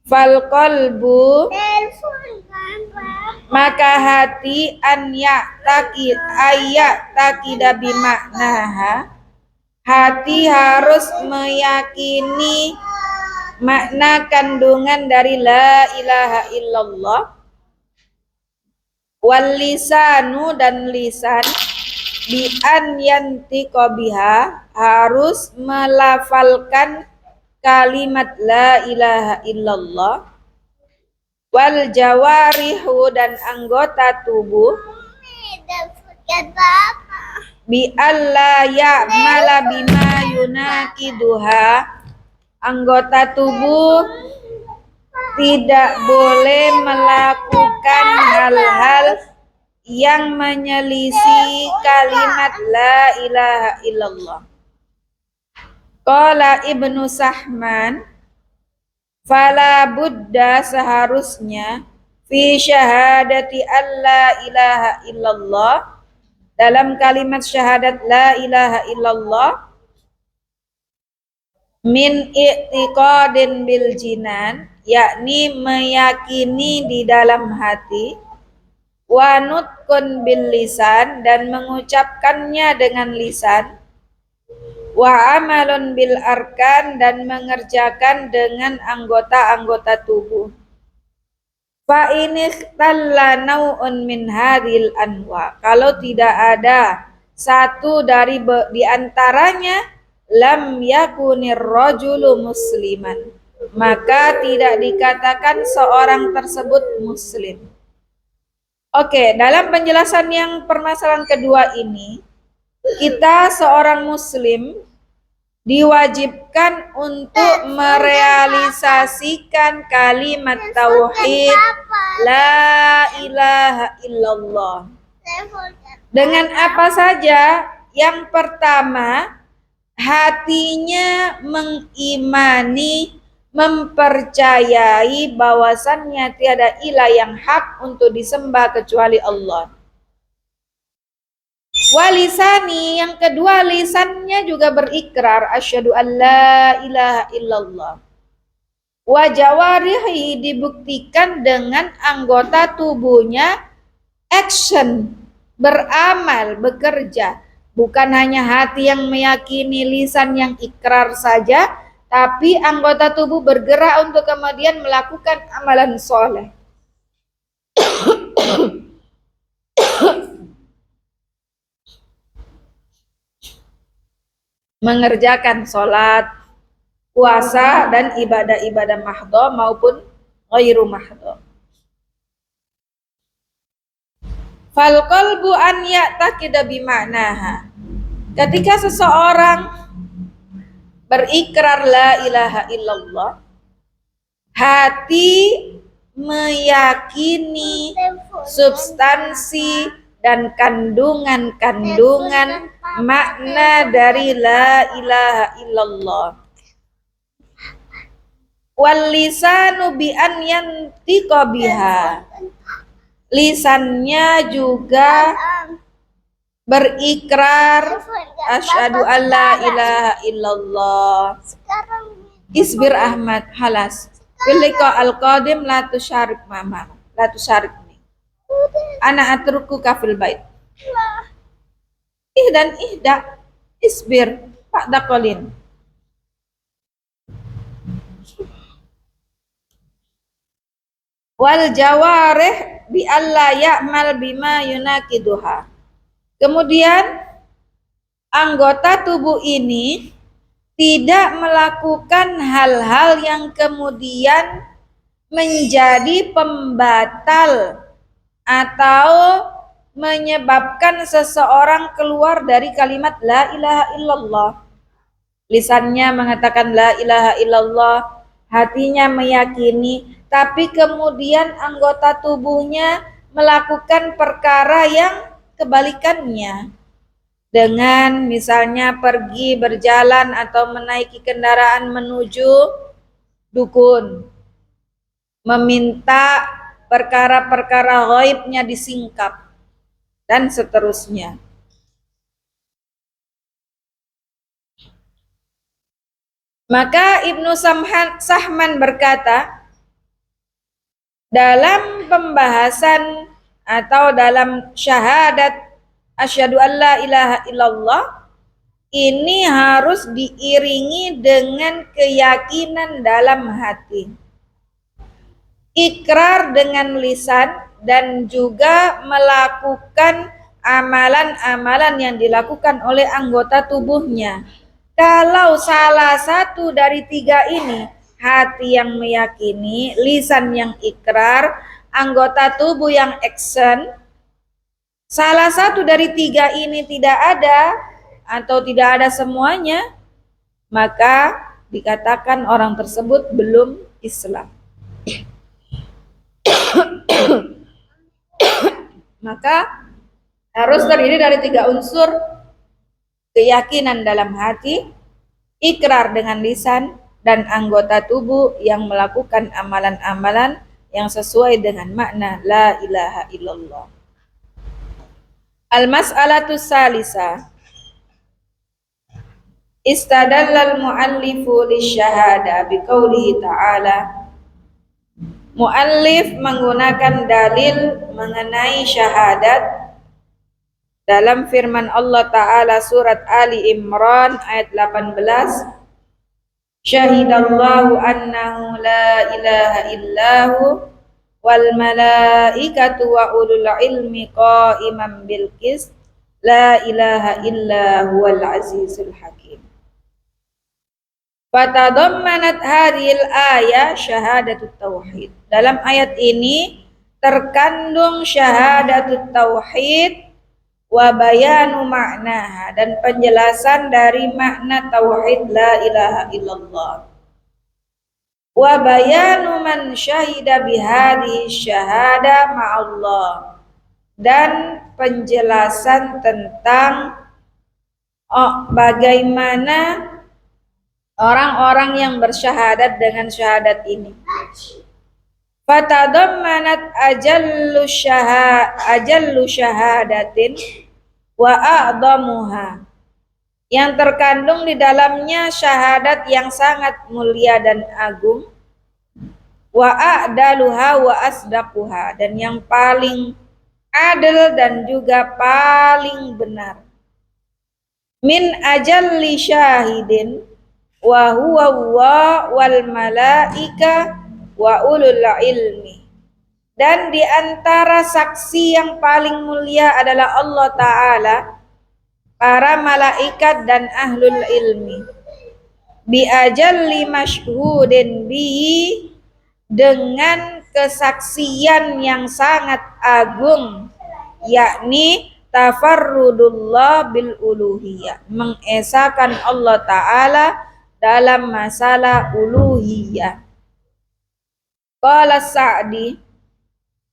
Fal qalbu, maka hati an takida bimaknaha, hati harus meyakini makna kandungan dari la ilaha illallah. Wal lisanu, dan lisan bi an yantiqa biha, harus melafalkan kalimat la ilaha illallah. Wal jawarihu, dan anggota tubuh bi alla ya'mala bima yunakiduha, anggota tubuh tidak boleh melakukan hal-hal yang menyelisih kalimat la ilaha illallah. Qala Ibnu Sahman, fala budda, seharusnya, fi syahadati alla ilaha illallah, dalam kalimat syahadat la ilaha illallah, min i'tiqadin bil jinan, yakni meyakini di dalam hati, wa nutqun bil lisan, dan mengucapkannya dengan lisan, wa amalun bil arkan, dan mengerjakan dengan anggota-anggota tubuh. Fa inistalla nau'un min hadhil anwa, kalau tidak ada satu dari di antaranya, lam yakunir rajulu musliman, maka tidak dikatakan seorang tersebut muslim. Oke, dalam penjelasan yang permasalahan kedua ini, kita seorang muslim diwajibkan untuk merealisasikan kalimat tauhid la ilaha illallah. Dengan apa saja? Yang pertama, hatinya mengimani, mempercayai bahwasannya tiada ilah yang hak untuk disembah kecuali Allah. Walisani, yang kedua, lisannya juga berikrar asyhadu an la ilaha illallah. Wa jawarihi, dibuktikan dengan anggota tubuhnya action, beramal, bekerja. Bukan hanya hati yang meyakini, lisan yang ikrar saja, tapi anggota tubuh bergerak untuk kemudian melakukan amalan soleh. Mengerjakan sholat, puasa, dan ibadah-ibadah mahdhah maupun ghairu mahdhah. Fal qalbu an ya'taqida bimaknaha, ketika seseorang berikrar la ilaha illallah, hati meyakini substansi dan kandungan-kandungan makna dari la ilaha illallah. Wal lisanu bi an yantiqa biha, lisannya juga berikrar asyhadu alla ilaha illallah. Isbir Ahmad, halas. Filika al-qadim la tusyarik mama, la tusyarikni. Ana atruku kafil bait. Dan ihda, isbir, Pak Dakolin. Wal jawarih bi alla ya'mal bima yunakiduha. Kemudian anggota tubuh ini tidak melakukan hal-hal yang kemudian menjadi pembatal atau menyebabkan seseorang keluar dari kalimat la ilaha illallah. Lisannya mengatakan la ilaha illallah, hatinya meyakini, tapi kemudian anggota tubuhnya melakukan perkara yang kebalikannya. Dengan misalnya pergi berjalan atau menaiki kendaraan menuju dukun, meminta perkara-perkara ghaibnya disingkap, dan seterusnya. Maka Ibnu Sahman berkata, dalam pembahasan atau dalam syahadat asyhadu alla ilaha illallah ini harus diiringi dengan keyakinan dalam hati, ikrar dengan lisan, dan juga melakukan amalan-amalan yang dilakukan oleh anggota tubuhnya. Kalau salah satu dari tiga ini, hati yang meyakini, lisan yang ikrar, anggota tubuh yang action, salah satu dari tiga ini tidak ada atau tidak ada semuanya, maka dikatakan orang tersebut belum Islam. Maka harus terdiri dari tiga unsur: keyakinan dalam hati, ikrar dengan lisan, dan anggota tubuh yang melakukan amalan-amalan yang sesuai dengan makna la ilaha illallah. Al-mas'alatu salisa. Istadallal muallifu lisyahada biqaulihi ta'ala. Muallif menggunakan dalil mengenai syahadat dalam firman Allah Ta'ala surat Ali Imran ayat 18. Syahidallahu annahu la ilaha illahu wal malaikatu wa ulul ilmi qa'iman bil qist la ilaha illa huwal azizul hakim. Fatadammanat hadhil ayah syahadatut tauhid. Dalam ayat ini terkandung syahadatut tauhid wa bayanu maknaha, dan penjelasan dari makna tauhid la ilaha illallah. Wa bayanu man syahida bihadhihi syahada ma'allah, dan penjelasan tentang bagaimana orang-orang yang bersyahadat dengan syahadat ini. Fatadammanat ajallu syahadatin wa a'damuha, yang terkandung di dalamnya syahadat yang sangat mulia dan agung, wa a'daluha wa asdaquha, dan yang paling adil dan juga paling benar. Min ajalli syahidin wa huwa wal malaika wa ulul ilmi, dan di antara saksi yang paling mulia adalah Allah Ta'ala, para malaikat dan ahlul ilmi. Bi ajalli masyhudin bihi, dengan kesaksian yang sangat agung, yakni tafarrudullah bil uluhiyah, mengesahkan Allah Ta'ala dalam masalah uluhiyah. Qala Sa'di,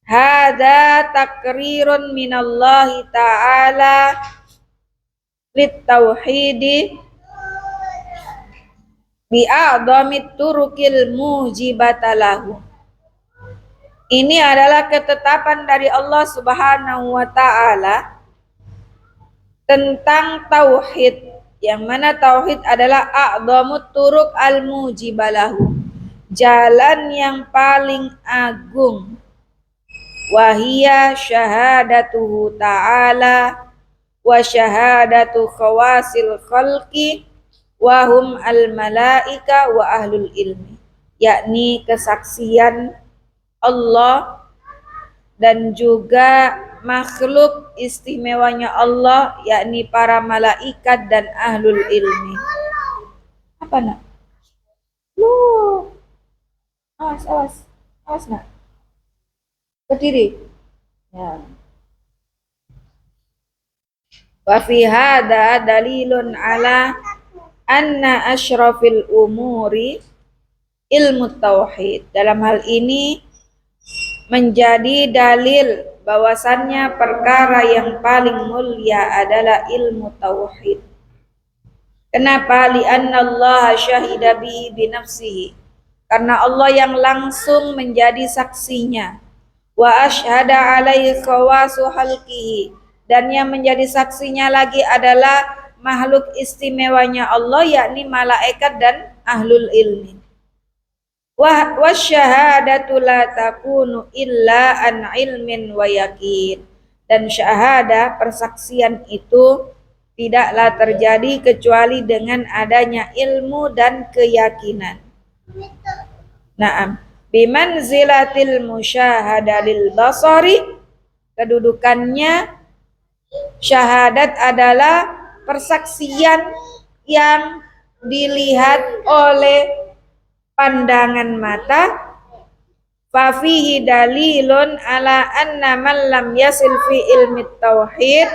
hadza takrirun minallahi ta'ala lit-tauhidi bi'a'dhamit turukil mujibatalahu. Ini adalah ketetapan dari Allah Subhanahu wa ta'ala tentang tauhid, yang mana tauhid adalah a'dhamut turuk al-mujibalahu, jalan yang paling agung. Wahia syahadatuhu ta'ala wa syahadatu khawasil khalqi wahum al-malaika wa ahlul ilmi, yakni kesaksian Allah dan juga makhluk istimewanya Allah, yakni para malaikat dan ahlul ilmi. Apa nak? Loh, awas nak, berdiri. Ya. Wa fi hada dalilun ala anna asyrafil umuri ilmu tauhid. Dalam hal ini menjadi dalil bahwasannya perkara yang paling mulia adalah ilmu tauhid. Kenapa? Li'anna Allah syahida bihi binafsihi, karena Allah yang langsung menjadi saksinya. Wa asyhada alaihi khawasu halqihi, dan yang menjadi saksinya lagi adalah makhluk istimewanya Allah, yakni malaikat dan ahlul ilmi. Wasyahadatu la takunu illa an ilmin wa yakin. Dan syahadah, persaksian itu tidaklah terjadi kecuali dengan adanya ilmu dan keyakinan. Naam. Bimanzilatil musyahada lil basari, kedudukannya syahadat adalah persaksian yang dilihat oleh pandangan mata. Fafihi dalilun ala anna man lam yasil fi ilmi tauhid.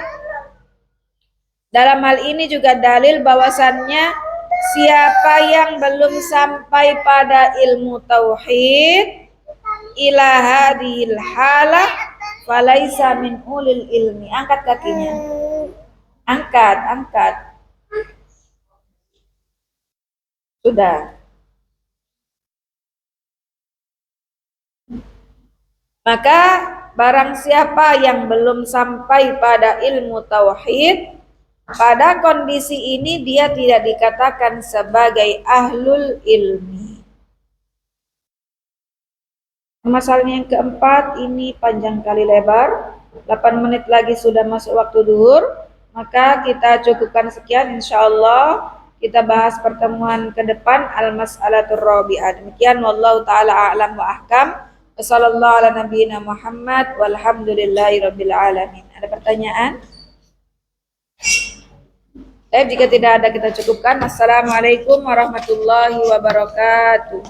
Dalam hal ini juga dalil bahwasannya siapa yang belum sampai pada ilmu tauhid ila hadhil halah falaisa min ulil ilmi. Angkat kakinya. Angkat. Sudah. Maka barang siapa yang belum sampai pada ilmu tauhid, pada kondisi ini dia tidak dikatakan sebagai ahlul ilmi. Masalahnya yang keempat ini panjang kali lebar, 8 menit lagi sudah masuk waktu duhur, maka kita cukupkan sekian, insyaallah kita bahas pertemuan ke depan al-mas'alatur rabi'ah. Demikian, wallahu taala a'lam wa ahkam. Wassallallahu ala nabiyyina Muhammad walhamdulillahi rabbil alamin. Ada pertanyaan? Jika tidak ada kita cukupkan. Assalamualaikum warahmatullahi wabarakatuh.